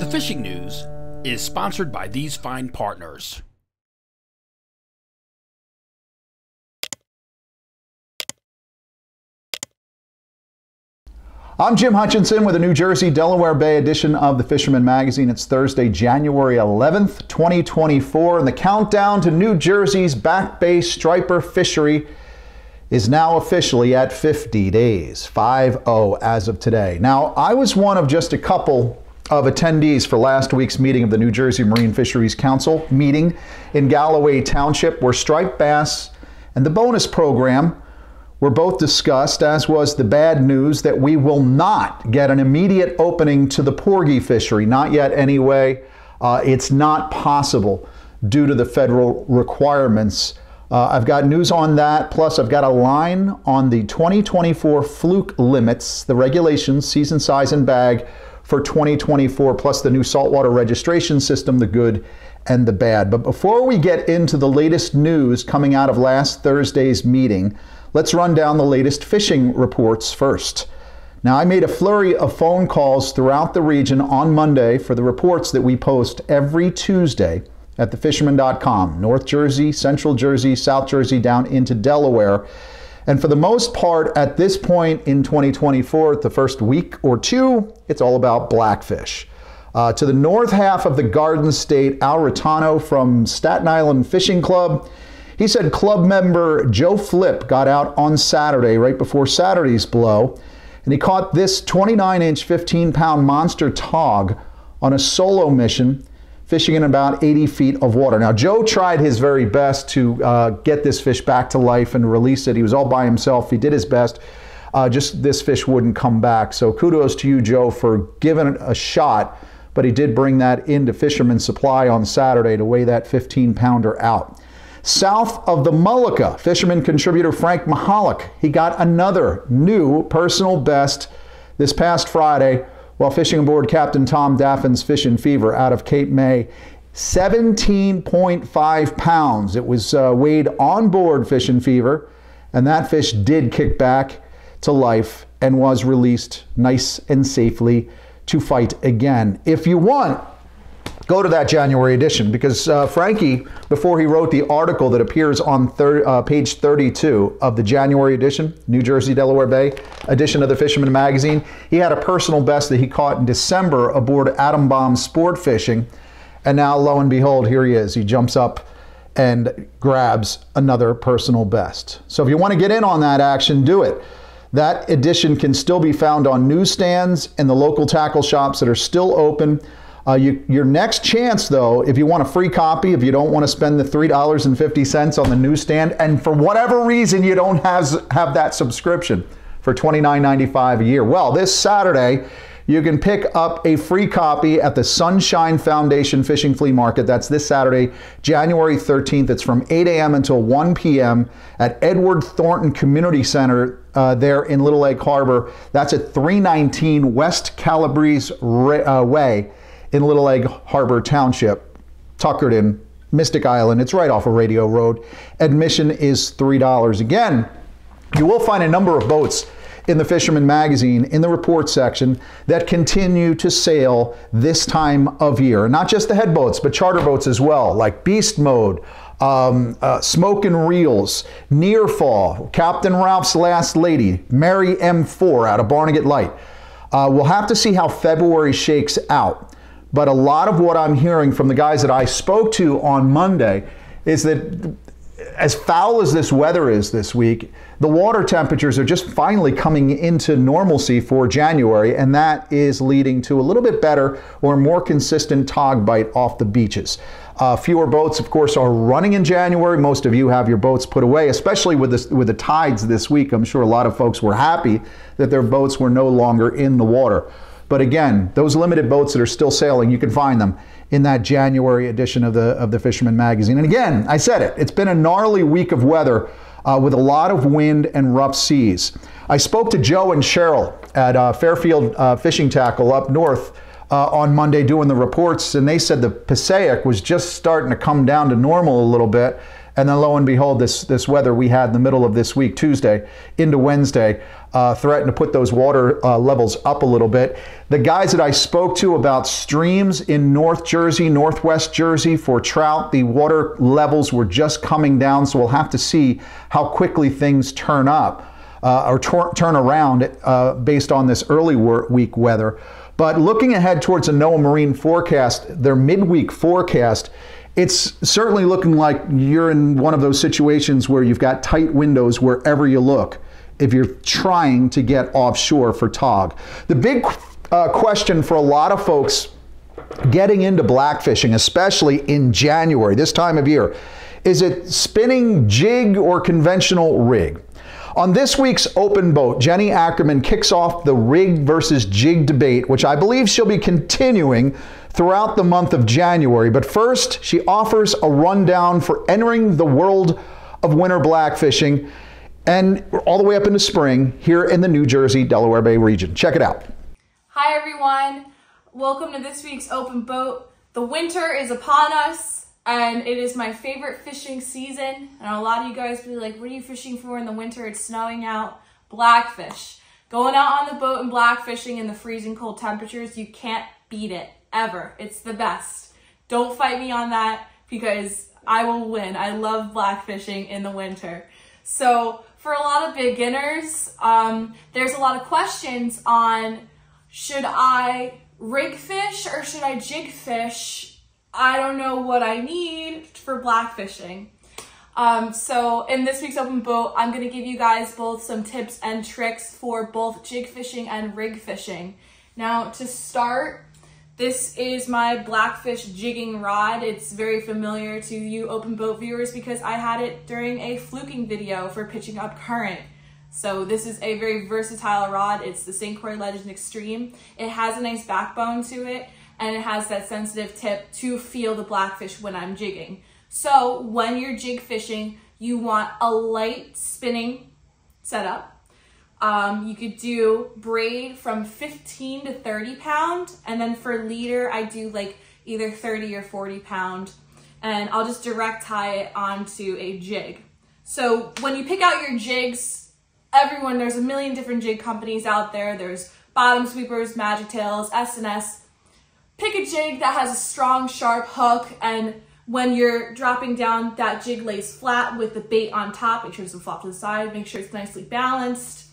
The fishing news is sponsored by these fine partners. I'm Jim Hutchinson with a New Jersey, Delaware Bay edition of the Fisherman magazine. It's Thursday, January 11th, 2024, and the countdown to New Jersey's Back Bay striper fishery is now officially at 50 days, 5-0 as of today. Now, I was one of just a couple of attendees for last week's meeting of the New Jersey Marine Fisheries Council meeting in Galloway Township, where striped bass and the bonus program were both discussed, as was the bad news that we will not get an immediate opening to the porgy fishery. Not yet anyway. It's not possible due to the federal requirements. I've got news on that, plus I've got a line on the 2024 fluke limits, the regulations, season size and bag for 2024, plus the new saltwater registration system, the good and the bad. But before we get into the latest news coming out of last Thursday's meeting, let's run down the latest fishing reports first. Now, I made a flurry of phone calls throughout the region on Monday for the reports that we post every Tuesday at thefisherman.com, North Jersey, Central Jersey, South Jersey, down into Delaware. And for the most part, at this point in 2024, the first week or two, it's all about blackfish. To the north half of the Garden State, Al Ritano from Staten Island Fishing Club, he said club member Joe Flip got out on Saturday, right before Saturday's blow, and he caught this 29-inch, 15-pound monster tog on a solo mission, fishing in about 80 feet of water. Now, Joe tried his very best to get this fish back to life and release it. He was all by himself. He did his best. Just this fish wouldn't come back. So kudos to you, Joe, for giving it a shot. But he did bring that into Fisherman Supply on Saturday to weigh that 15-pounder out. South of the Mullica, Fisherman contributor Frank Mahalik, he got another new personal best this past Friday while fishing aboard Captain Tom Daffin's Fishin' Fever out of Cape May. 17.5 pounds. It was weighed on board Fishin' Fever, and that fish did kick back to life and was released nice and safely to fight again. If you want, go to that January edition, because Frankie, before he wrote the article that appears on page 32 of the January edition, New Jersey, Delaware Bay edition of the Fisherman magazine, he had a personal best that he caught in December aboard Atom Bomb Sport Fishing. And now, lo and behold, here he is. He jumps up and grabs another personal best. So if you want to get in on that action, do it. That edition can still be found on newsstands and the local tackle shops that are still open. Your next chance, though, if you want a free copy, if you don't want to spend the $3.50 on the newsstand, and for whatever reason you don't have that subscription for $29.95 a year, well, this Saturday you can pick up a free copy at the Sunshine Foundation Fishing Flea Market. That's this Saturday, January 13th. It's from 8 a.m. until 1 p.m. at Edward Thornton Community Center there in Little Egg Harbor. That's at 319 West Calabrese Way in Little Egg Harbor Township, Tuckerton, Mystic Island. It's right off of Radio Road. Admission is $3. Again, you will find a number of boats in the Fisherman magazine in the report section that continue to sail this time of year. Not just the head boats, but charter boats as well, like Beast Mode, Smoke and Reels, Nearfall, Captain Ralph's Last Lady, Mary M4 out of Barnegat Light. We'll have to see how February shakes out. But a lot of what I'm hearing from the guys that I spoke to on Monday is that as foul as this weather is this week, the water temperatures are just finally coming into normalcy for January, and that is leading to a little bit better or more consistent tog bite off the beaches. Fewer boats, of course, are running in January. Most of you have your boats put away, especially with the tides this week. I'm sure a lot of folks were happy that their boats were no longer in the water. But again, those limited boats that are still sailing, you can find them in that January edition of the Fisherman magazine. And again, I said it, it's been a gnarly week of weather with a lot of wind and rough seas. I spoke to Joe and Cheryl at Fairfield Fishing Tackle up north on Monday doing the reports, and they said the Passaic was just starting to come down to normal a little bit. And then lo and behold, this weather we had in the middle of this week, Tuesday into Wednesday, threaten to put those water levels up a little bit. The guys that I spoke to about streams in North Jersey, Northwest Jersey for trout, the water levels were just coming down, so we'll have to see how quickly things turn up or turn around based on this early week weather. But looking ahead towards the NOAA Marine forecast, their midweek forecast, it's certainly looking like you're in one of those situations where you've got tight windows wherever you look if you're trying to get offshore for tog. The big question for a lot of folks getting into blackfishing, especially in January, this time of year, is it spinning jig or conventional rig? On this week's Open Boat, Jenni Ackerman kicks off the rig versus jig debate, which I believe she'll be continuing throughout the month of January. But first, she offers a rundown for entering the world of winter blackfishing and all the way up into spring here in the New Jersey, Delaware Bay region. Check it out. Hi everyone, welcome to this week's Open Boat. The winter is upon us and it is my favorite fishing season. And a lot of you guys will be like, what are you fishing for in the winter? It's snowing out. Blackfish. Going out on the boat and blackfishing in the freezing cold temperatures, you can't beat it, ever. It's the best. Don't fight me on that because I will win. I love blackfishing in the winter. So for a lot of beginners, there's a lot of questions on, should I rig fish or should I jig fish? I don't know what I need for blackfishing. So in this week's Open Boat, I'm going to give you guys both some tips and tricks for both jig fishing and rig fishing. Now to start, this is my blackfish jigging rod. It's very familiar to you Open Boat viewers because I had it during a fluking video for pitching up current. So this is a very versatile rod. It's the St. Croix Legend Extreme. It has a nice backbone to it and it has that sensitive tip to feel the blackfish when I'm jigging. So when you're jig fishing, you want a light spinning setup. You could do braid from 15 to 30 pound. And then for leader, I do like either 30 or 40 pound. And I'll just direct tie it onto a jig. So when you pick out your jigs, there's a million different jig companies out there. There's Bottom Sweepers, Magic Tails, S&S. Pick a jig that has a strong, sharp hook, and when you're dropping down, that jig lays flat with the bait on top. Make sure it doesn't flop to the side. Make sure it's nicely balanced.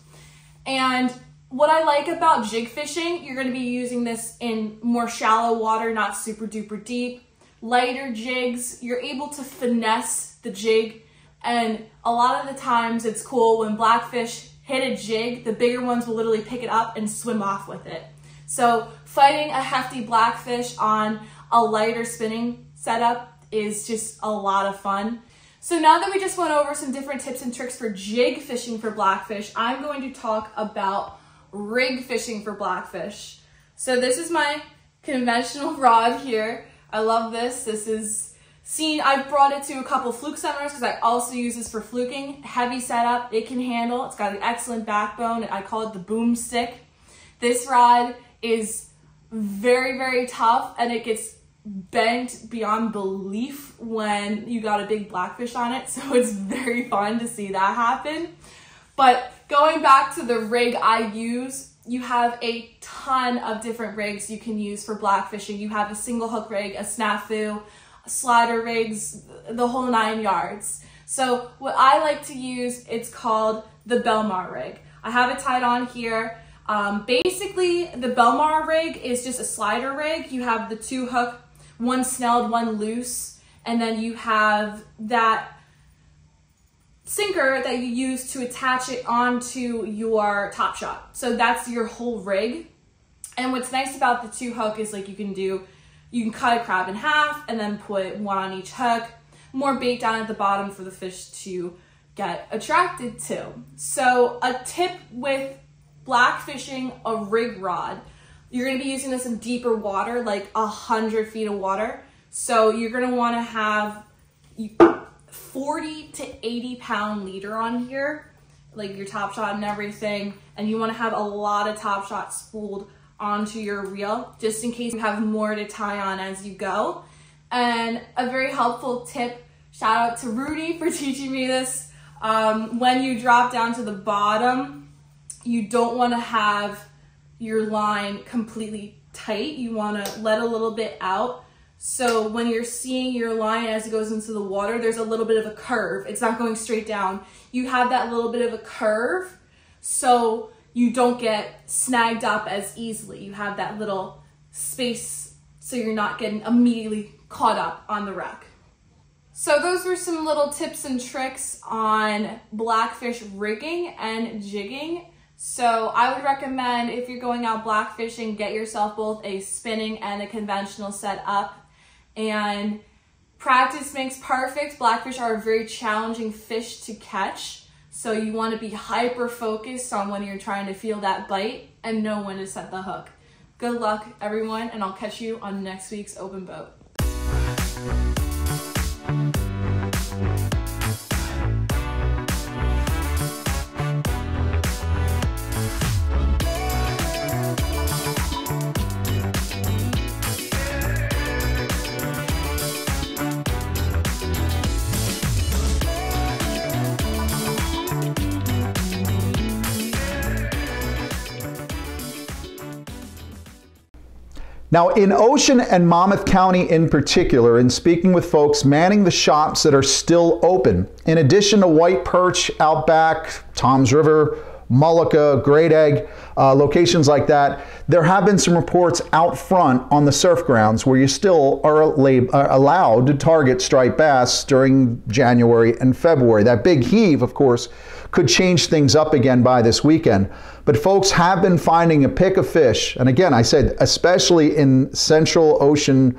And what I like about jig fishing, you're going to be using this in more shallow water, not super duper deep. Lighter jigs, you're able to finesse the jig. And a lot of the times it's cool when blackfish hit a jig, the bigger ones will literally pick it up and swim off with it. So fighting a hefty blackfish on a lighter spinning setup is just a lot of fun. So now that we just went over some different tips and tricks for jig fishing for blackfish, I'm going to talk about rig fishing for blackfish. So this is my conventional rod here. I love this. This is I've brought it to a couple fluke seminars because I also use this for fluking. Heavy setup, it can handle. It's got an excellent backbone. I call it the boom stick. This rod is very, very tough and it gets bent beyond belief when you got a big blackfish on it. So it's very fun to see that happen. But going back to the rig I use, you have a ton of different rigs you can use for blackfishing. You have a single hook rig, a snafu, slider rigs, the whole 9 yards. So what I like to use, it's called the Belmar rig. I have it tied on here. Basically, the Belmar rig is just a slider rig. You have the 2 hook, one snelled, one loose, and then you have that sinker that you use to attach it onto your top shot. So that's your whole rig. And what's nice about the 2 hook is like you can cut a crab in half and then put one on each hook, more bait down at the bottom for the fish to get attracted to. So a tip with blackfishing a rig rod, you're going to be using this in deeper water, like 100 feet of water. So you're going to want to have 40 to 80 pound leader on here, like your top shot and everything. And you want to have a lot of top shots spooled onto your reel, just in case you have more to tie on as you go. And a very helpful tip, shout out to Rudy for teaching me this, when you drop down to the bottom, you don't want to have your line completely tight. You want to let a little bit out. So when you're seeing your line as it goes into the water, there's a little bit of a curve. It's not going straight down. You have that little bit of a curve so you don't get snagged up as easily. You have that little space so you're not getting immediately caught up on the wreck. So those were some little tips and tricks on blackfish rigging and jigging. So I would recommend, if you're going out blackfishing, get yourself both a spinning and a conventional setup. And practice makes perfect. Blackfish are a very challenging fish to catch. So you want to be hyper focused on when you're trying to feel that bite and know when to set the hook. Good luck, everyone, and I'll catch you on next week's Open Boat. Now, in Ocean and Monmouth County in particular, in speaking with folks manning the shops that are still open, in addition to white perch, outback, Toms River, Mullica, Great Egg, locations like that, there have been some reports out front on the surf grounds where you still are allowed to target striped bass during January and February. That big heave, of course, could change things up again by this weekend. But folks have been finding a pick of fish. And again, I said, especially in Central Ocean,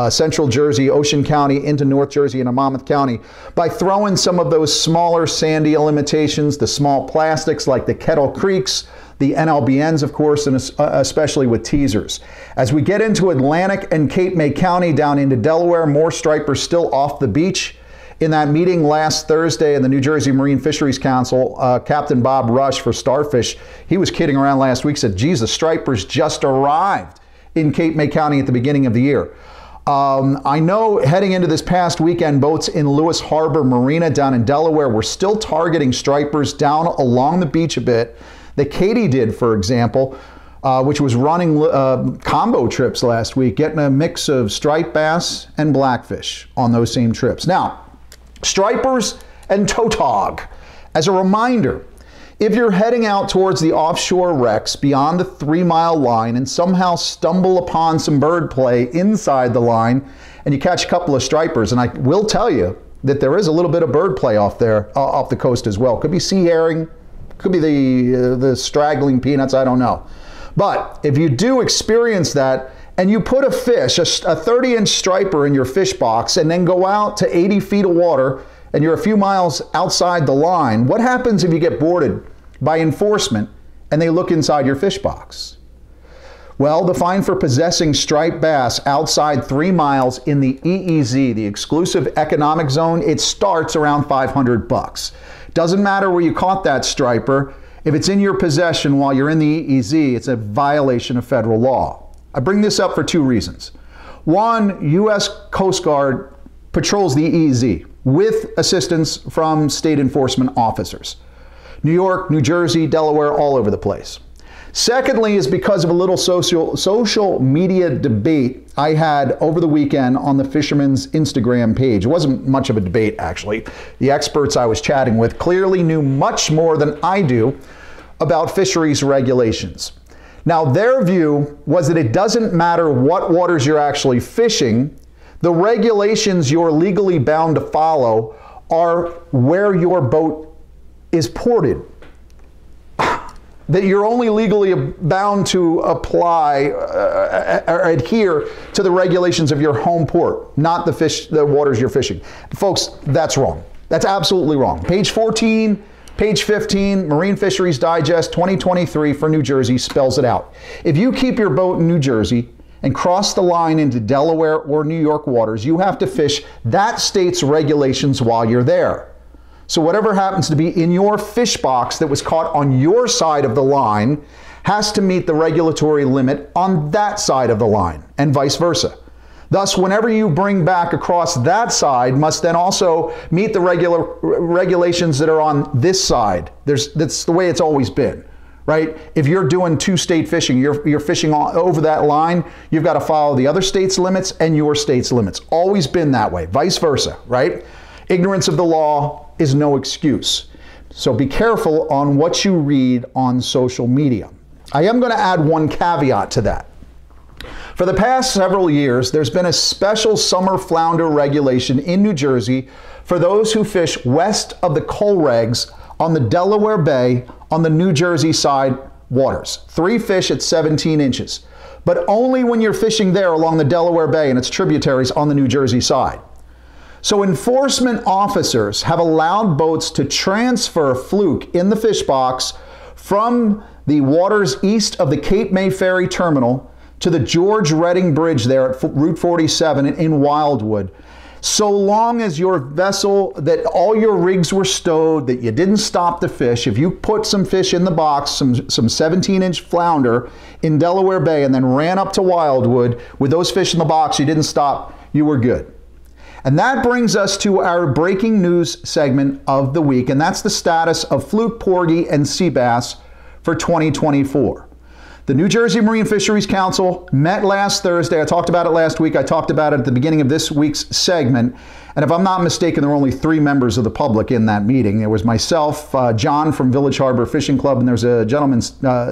Central Jersey, Ocean County into North Jersey and Monmouth County, by throwing some of those smaller sandy imitations, the small plastics like the Kettle Creeks, the NLBNs, of course, and especially with teasers. As we get into Atlantic and Cape May County down into Delaware, more stripers still off the beach. In that meeting last Thursday in the New Jersey Marine Fisheries Council, Captain Bob Rush for Starfish, he was kidding around last week, said, geez, the stripers just arrived in Cape May County at the beginning of the year. I know heading into this past weekend, boats in Lewis Harbor Marina down in Delaware were still targeting stripers down along the beach a bit. The Katy did, for example, which was running combo trips last week, getting a mix of striped bass and blackfish on those same trips. Now, stripers and tautog. As a reminder, if you're heading out towards the offshore wrecks beyond the 3-mile line and somehow stumble upon some bird play inside the line and you catch a couple of stripers, and I will tell you that there is a little bit of bird play off there, off the coast as well. Could be sea herring, could be the straggling peanuts, I don't know. But if you do experience that, and you put a fish, a 30-inch striper in your fish box, and then go out to 80 feet of water, and you're a few miles outside the line, what happens if you get boarded by enforcement and they look inside your fish box? Well, the fine for possessing striped bass outside 3 miles in the EEZ, the exclusive economic zone, it starts around $500. Doesn't matter where you caught that striper. If it's in your possession while you're in the EEZ, it's a violation of federal law. I bring this up for 2 reasons. One, U.S. Coast Guard patrols the EEZ with assistance from state enforcement officers. New York, New Jersey, Delaware, all over the place. Secondly is because of a little social media debate I had over the weekend on the Fisherman's Instagram page. It wasn't much of a debate, actually. The experts I was chatting with clearly knew much more than I do about fisheries regulations. Now, their view was that it doesn't matter what waters you're actually fishing, the regulations you're legally bound to follow are where your boat is ported. That you're only legally bound to apply or adhere to the regulations of your home port, not the waters you're fishing. Folks, that's wrong. That's absolutely wrong. Page 14, page 15, Marine Fisheries Digest 2023 for New Jersey spells it out. If you keep your boat in New Jersey and cross the line into Delaware or New York waters, you have to fish that state's regulations while you're there. So whatever happens to be in your fish box that was caught on your side of the line has to meet the regulatory limit on that side of the line, and vice versa. Thus, whenever you bring back across that side must then also meet the regulations that are on this side. That's the way it's always been, right? If you're doing two-state fishing, you're fishing over that line, you've got to follow the other state's limits and your state's limits. Always been that way, vice versa, right? Ignorance of the law is no excuse. So be careful on what you read on social media. I am going to add one caveat to that. For the past several years, there's been a special summer flounder regulation in New Jersey for those who fish west of the coal regs on the Delaware Bay on the New Jersey side waters. 3 fish at 17 inches, but only when you're fishing there along the Delaware Bay and its tributaries on the New Jersey side. So enforcement officers have allowed boats to transfer fluke in the fish box from the waters east of the Cape May Ferry Terminal to the George Redding Bridge there at Route 47 in Wildwood, so long as your vessel, that all your rigs were stowed, that you didn't stop the fish. If you put some fish in the box, some 17-inch flounder in Delaware Bay and then ran up to Wildwood with those fish in the box, you didn't stop, you were good. And that brings us to our breaking news segment of the week, and that's the status of fluke, porgy, and sea bass for 2024. The New Jersey Marine Fisheries Council met last Thursday. I talked about it last week. I talked about it at the beginning of this week's segment. And if I'm not mistaken, there were only 3 members of the public in that meeting. There was myself, John from Village Harbor Fishing Club, and there's a gentleman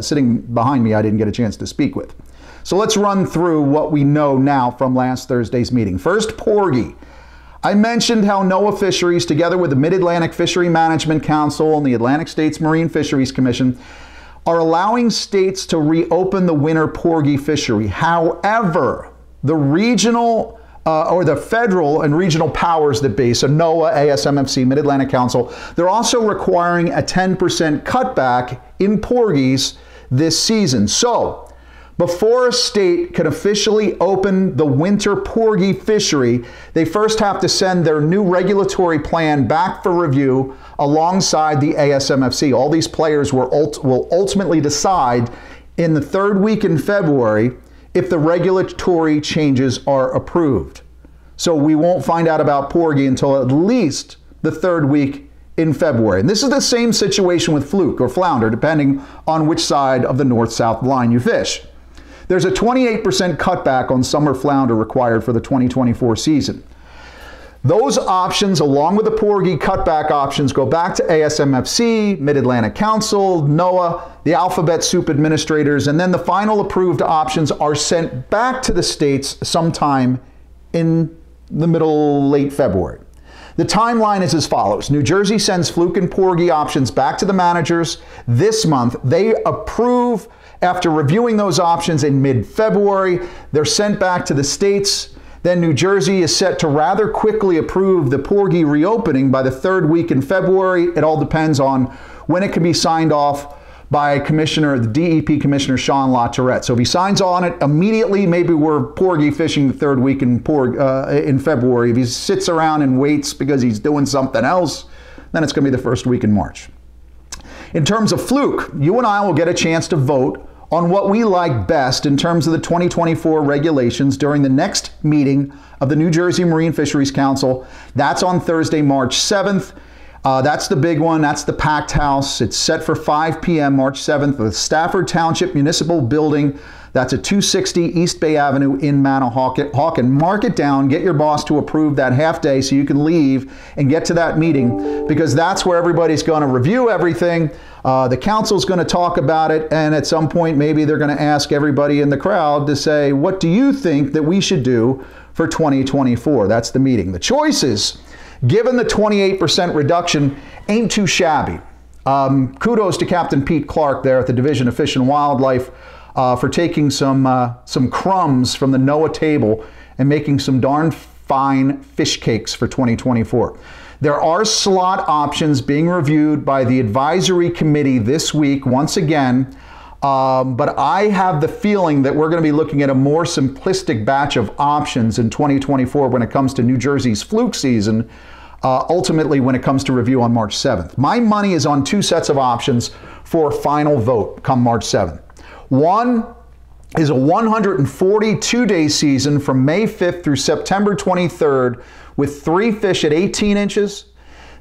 sitting behind me I didn't get a chance to speak with. So let's run through what we know now from last Thursday's meeting. First, porgy. I mentioned how NOAA Fisheries, together with the Mid-Atlantic Fishery Management Council and the Atlantic States Marine Fisheries Commission, are allowing states to reopen the winter porgy fishery. However, the regional or the federal and regional powers that be, so NOAA, ASMFC, Mid-Atlantic Council, they're also requiring a 10% cutback in porgies this season. So, before a state can officially open the winter porgy fishery, they first have to send their new regulatory plan back for review alongside the ASMFC. All these players will ultimately decide in the 3rd week in February if the regulatory changes are approved. So we won't find out about porgy until at least the 3rd week in February. And this is the same situation with fluke or flounder, depending on which side of the north-south line you fish. There's a 28% cutback on summer flounder required for the 2024 season. Those options, along with the porgy cutback options, go back to ASMFC, Mid-Atlantic Council, NOAA, the alphabet soup administrators, and then the final approved options are sent back to the states sometime in the late February. The timeline is as follows. New Jersey sends fluke and porgy options back to the managers this month. They approve after reviewing those options in mid-February. They're sent back to the states. Then New Jersey is set to rather quickly approve the porgy reopening by the 3rd week in February. It all depends on when it can be signed off by the DEP Commissioner Sean LaTourette. So if he signs on it immediately, maybe we're porgy fishing the 3rd week in February. If he sits around and waits because he's doing something else, then it's going to be the 1st week in March. In terms of fluke, you and I will get a chance to vote on what we like best in terms of the 2024 regulations during the next meeting of the New Jersey Marine Fisheries Council. That's on Thursday, March 7th. That's the big one. That's the packed house. It's set for 5 p.m. March 7th at the Stafford Township Municipal Building. That's at 260 East Bay Avenue in Manahawkin. Mark it down. Get your boss to approve that half day so you can leave and get to that meeting, because that's where everybody's going to review everything. The council's going to talk about it, and at some point maybe they're going to ask everybody in the crowd to say, what do you think that we should do for 2024? That's the meeting. The choices, given the 28% reduction, ain't too shabby. Kudos to Captain Pete Clark there at the Division of Fish and Wildlife for taking some crumbs from the NOAA table and making some darn fine fish cakes for 2024. There are slot options being reviewed by the advisory committee this week once again, but I have the feeling that we're going to be looking at a more simplistic batch of options in 2024 when it comes to New Jersey's fluke season, ultimately when it comes to review on March 7th. My money is on 2 sets of options for a final vote come March 7th. One is a 142-day season from May 5th through September 23rd with 3 fish at 18 inches.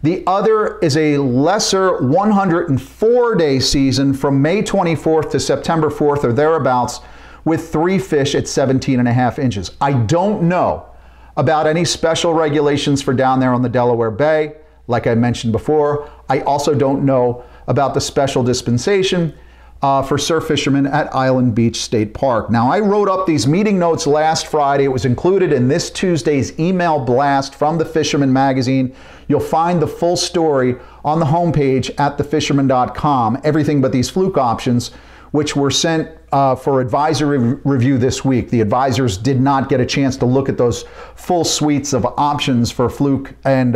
The other is a lesser 104-day season from May 24th to September 4th or thereabouts, with 3 fish at 17.5 inches. I don't know about any special regulations for down there on the Delaware Bay, like I mentioned before. I also don't know about the special dispensation for surf fishermen at Island Beach State Park. Now, I wrote up these meeting notes last Friday. It was included in this Tuesday's email blast from the Fisherman magazine. You'll find the full story on the homepage at thefisherman.com, everything but these fluke options, which were sent for advisory review this week. The advisors did not get a chance to look at those full suites of options for fluke and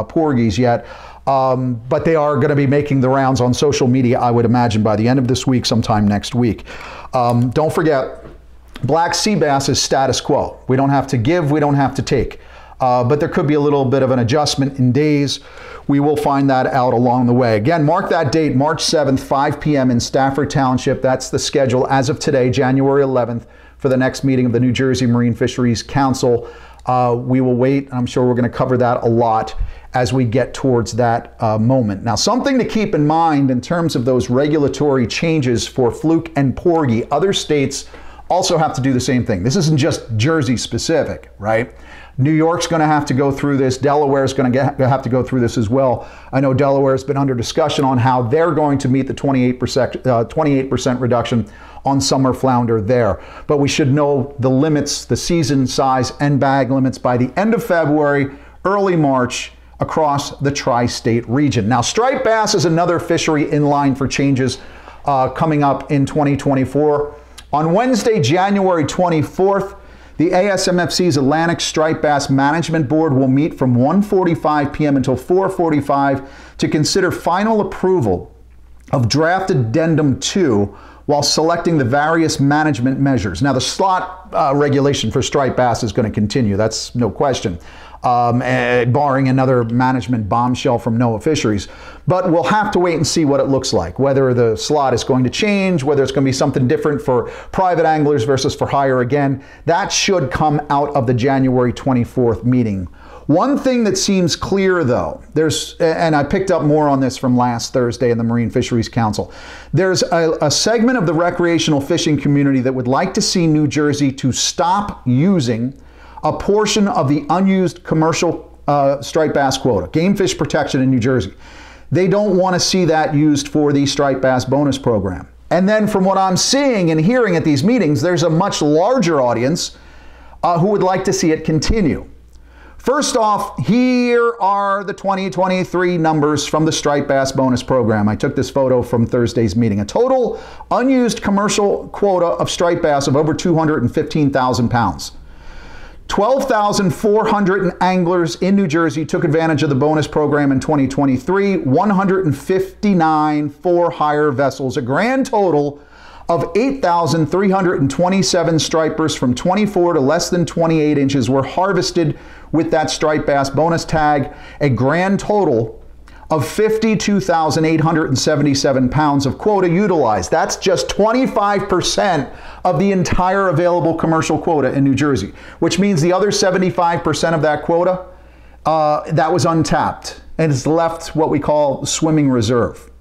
porgies yet. But they are going to be making the rounds on social media, I would imagine, by the end of this week, sometime next week. Don't forget, black sea bass is status quo. We don't have to give, we don't have to take. But there could be a little bit of an adjustment in days. We will find that out along the way. Again, mark that date, March 7th, 5 p.m. in Stafford Township. That's the schedule as of today, January 11th, for the next meeting of the New Jersey Marine Fisheries Council. We will wait. I'm sure we're going to cover that a lot as we get towards that moment. Now, something to keep in mind in terms of those regulatory changes for fluke and porgy, other states also have to do the same thing. This isn't just Jersey specific, right? New York's going to have to go through this. Delaware's going to have to go through this as well. I know Delaware's been under discussion on how they're going to meet the 28% reduction on summer flounder there. But we should know the limits, the season size and bag limits by the end of February, early March, across the tri-state region. Now, striped bass is another fishery in line for changes coming up in 2024. On Wednesday, January 24th, the ASMFC's Atlantic Striped Bass Management Board will meet from 1:45 p.m. until 4:45 to consider final approval of Draft Addendum 2 while selecting the various management measures. Now, the slot regulation for striped bass is going to continue. That's no question. Barring another management bombshell from NOAA Fisheries. But we'll have to wait and see what it looks like, whether the slot is going to change, whether it's going to be something different for private anglers versus for hire again. That should come out of the January 24th meeting. One thing that seems clear, though, and I picked up more on this from last Thursday in the Marine Fisheries Council, there's a segment of the recreational fishing community that would like to see New Jersey to stop using a portion of the unused commercial striped bass quota, game fish protection in New Jersey. They don't want to see that used for the striped bass bonus program. And then from what I'm seeing and hearing at these meetings, there's a much larger audience who would like to see it continue. First off, here are the 2023 numbers from the striped bass bonus program. I took this photo from Thursday's meeting. A total unused commercial quota of striped bass of over 215,000 pounds. 12,400 anglers in New Jersey took advantage of the bonus program in 2023, 159 for-hire vessels, a grand total of 8,327 stripers from 24 to less than 28 inches were harvested with that striped bass bonus tag, a grand total of 52,877 pounds of quota utilized. That's just 25% of the entire available commercial quota in New Jersey, which means the other 75% of that quota, that was untapped and is left what we call swimming reserve.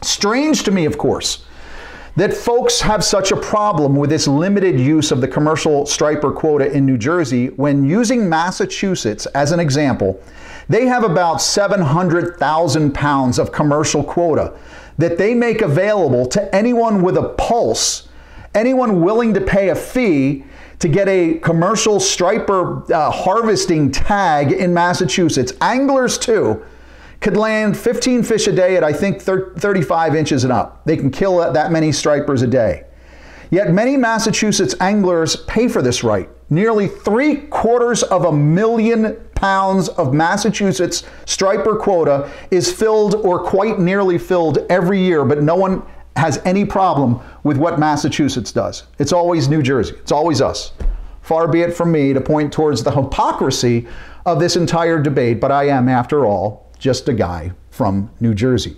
Strange to me, of course, that folks have such a problem with this limited use of the commercial striper quota in New Jersey when, using Massachusetts as an example, they have about 700,000 pounds of commercial quota that they make available to anyone with a pulse, anyone willing to pay a fee to get a commercial striper harvesting tag in Massachusetts. Anglers too could land 15 fish a day at, I think, 35 inches and up. They can kill that many stripers a day. Yet many Massachusetts anglers pay for this right. Nearly 750,000 pounds of Massachusetts striper quota is filled or quite nearly filled every year, but no one has any problem with what Massachusetts does. It's always New Jersey. It's always us. Far be it from me to point towards the hypocrisy of this entire debate, but I am, after all, just a guy from New Jersey.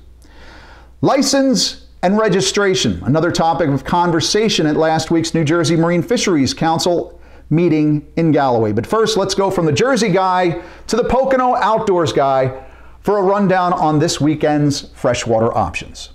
License and registration, another topic of conversation at last week's New Jersey Marine Fisheries Council meeting in Galloway. But first, let's go from the Jersey guy to the Pocono outdoors guy for a rundown on this weekend's freshwater options.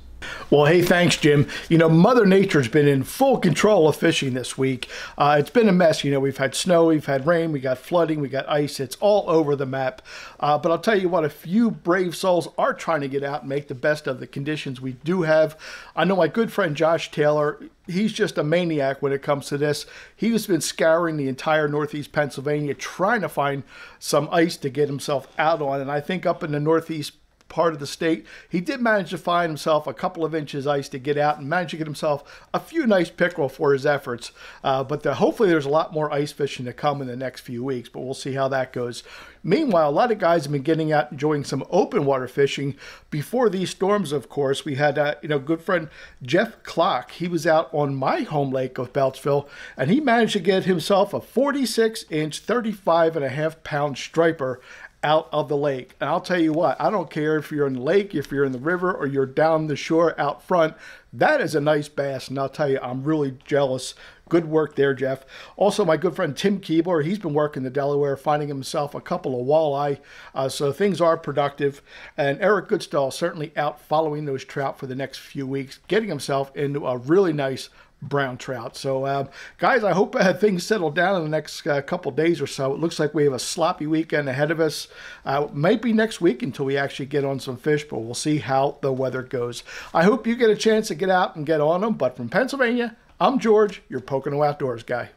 Well, hey, thanks, Jim. You know, Mother Nature's been in full control of fishing this week. It's been a mess. You know, we've had snow, we've had rain, we got flooding, we got ice. It's all over the map. But I'll tell you what, a few brave souls are trying to get out and make the best of the conditions we do have. I know my good friend Josh Taylor, he's just a maniac when it comes to this. He's been scouring the entire northeast Pennsylvania trying to find some ice to get himself out on. And I think up in the northeast part of the state, he did manage to find himself a couple of inches ice to get out and manage to get himself a few nice pickerel for his efforts. But hopefully there's a lot more ice fishing to come in the next few weeks, but we'll see how that goes. Meanwhile, a lot of guys have been getting out enjoying some open water fishing before these storms. Of course, we had good friend Jeff Clock. He was out on my home lake of Beltsville, and he managed to get himself a 46-inch 35.5-pound striper out of the lake. And I'll tell you what, I don't care if you're in the lake, if you're in the river, or you're down the shore out front, that is a nice bass. And I'll tell you, I'm really jealous. Good work there, Jeff. Also, my good friend Tim Keebler, he's been working the Delaware, finding himself a couple of walleye. So things are productive. And Eric Goodstall certainly out following those trout for the next few weeks, getting himself into a really nice brown trout. So guys, I hope things settle down in the next couple days or so. It looks like we have a sloppy weekend ahead of us. Might be next week until we actually get on some fish, but we'll see how the weather goes. I hope you get a chance to get out and get on them. But from Pennsylvania, I'm George, your Pocono Outdoors guy.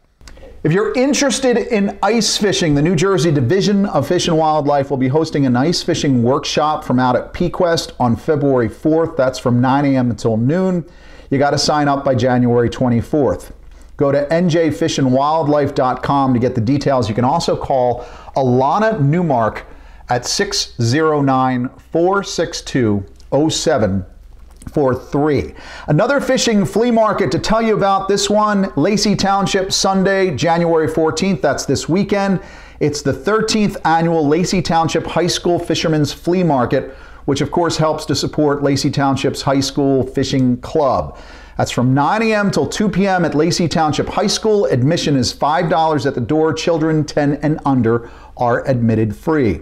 If you're interested in ice fishing, the New Jersey Division of Fish and Wildlife will be hosting an ice fishing workshop from out at Pequest on February 4th. That's from 9 a.m. until noon. You got to sign up by January 24th. Go to njfishandwildlife.com to get the details. You can also call Alana Newmark at 609-462-0743. Another fishing flea market to tell you about, this one, Lacey Township, Sunday, January 14th. That's this weekend. It's the 13th annual Lacey Township High School Fisherman's Flea Market, which of course helps to support Lacey Township's High School Fishing Club. That's from 9 a.m. till 2 p.m. at Lacey Township High School. Admission is $5 at the door. Children 10 and under are admitted free.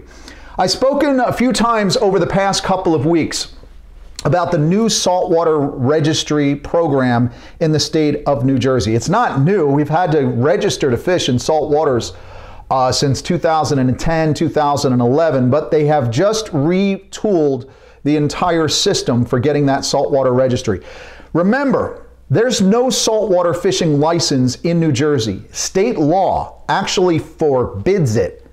I've spoken a few times over the past couple of weeks about the new saltwater registry program in the state of New Jersey. It's not new. We've had to register to fish in salt waters since 2010, 2011, but they have just retooled the entire system for getting that saltwater registry. Remember, there's no saltwater fishing license in New Jersey. State law actually forbids it,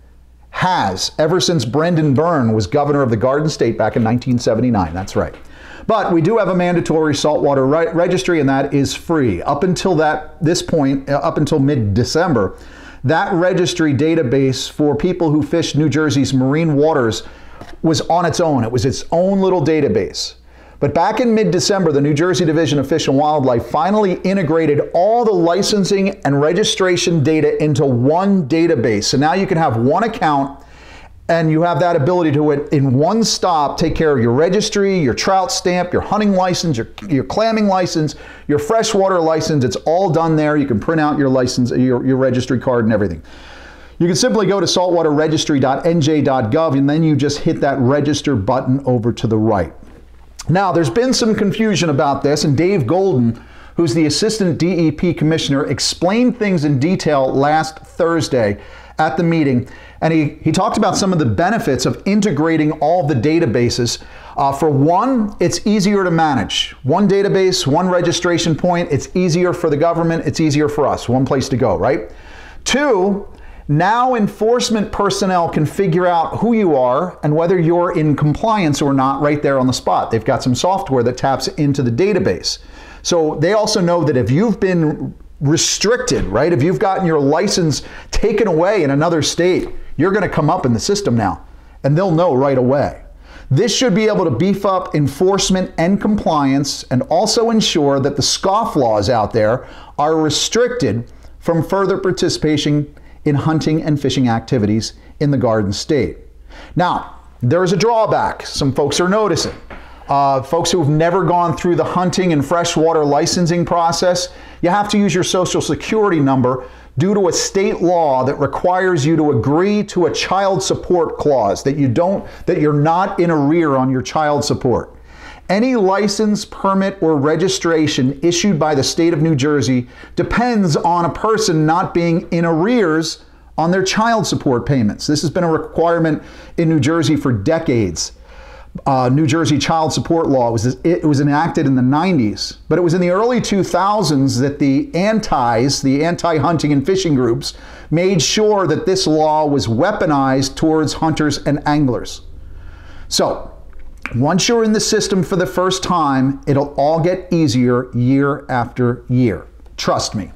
has, ever since Brendan Byrne was governor of the Garden State back in 1979. That's right. But we do have a mandatory saltwater registry, and that is free. Up until this point, up until mid-December, that registry database for people who fish New Jersey's marine waters was on its own. It was its own little database. But back in mid-December, the New Jersey Division of Fish and Wildlife finally integrated all the licensing and registration data into one database. So now you can have one account, and you have that ability to, in one stop, take care of your registry, your trout stamp, your hunting license, your clamming license, your freshwater license. It's all done there. You can print out your license, your registry card and everything. You can simply go to saltwaterregistry.nj.gov, and then you just hit that register button over to the right. Now, there's been some confusion about this, and Dave Golden, who's the Assistant DEP Commissioner, explained things in detail last Thursday at the meeting. And he talked about some of the benefits of integrating all the databases. For one, it's easier to manage. One database, one registration point. It's easier for the government. It's easier for us. One place to go, right? Two, now enforcement personnel can figure out who you are and whether you're in compliance or not right there on the spot. They've got some software that taps into the database. So they also know that if you've been restricted, right? If you've gotten your license taken away in another state, you're going to come up in the system now, and they'll know right away. This should be able to beef up enforcement and compliance, and also ensure that the scofflaws out there are restricted from further participation in hunting and fishing activities in the Garden State. Now, there is a drawback some folks are noticing. Folks who have never gone through the hunting and freshwater licensing process, you have to use your social security number due to a state law that requires you to agree to a child support clause, that you're not in arrear on your child support. Any license, permit, or registration issued by the state of New Jersey depends on a person not being in arrears on their child support payments. This has been a requirement in New Jersey for decades. New Jersey child support law it was enacted in the 90s, but it was in the early 2000s that the anti-hunting and fishing groups made sure that this law was weaponized towards hunters and anglers. So, once you're in the system for the first time, it'll all get easier year after year. Trust me.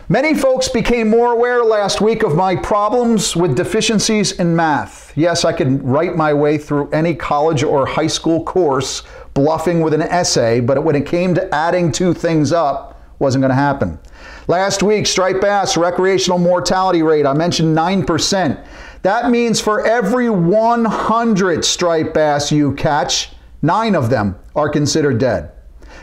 Many folks became more aware last week of my problems with deficiencies in math. Yes, I could write my way through any college or high school course bluffing with an essay, but when it came to adding two things up, wasn't going to happen. Last week, striped bass recreational mortality rate, I mentioned 9%. That means for every 100 striped bass you catch, 9 of them are considered dead.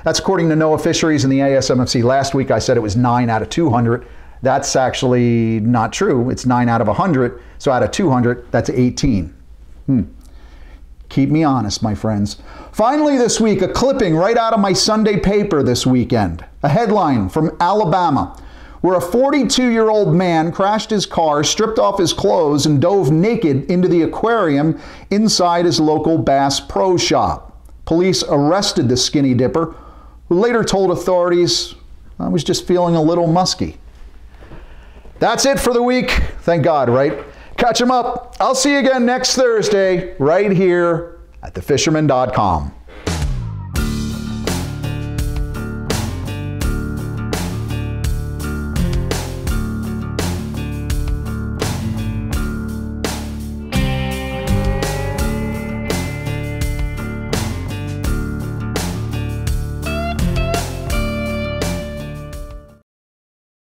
That's according to NOAA Fisheries and the ASMFC. Last week I said it was 9 out of 200. That's actually not true. It's 9 out of 100. So out of 200, that's 18. Keep me honest, my friends. Finally this week, a clipping right out of my Sunday paper this weekend. A headline from Alabama, where a 42-year-old man crashed his car, stripped off his clothes, and dove naked into the aquarium inside his local Bass Pro Shop. Police arrested the skinny dipper, who later told authorities, I was just feeling a little musky. That's it for the week. Thank God, right? Catch 'em up. I'll see you again next Thursday right here at thefisherman.com.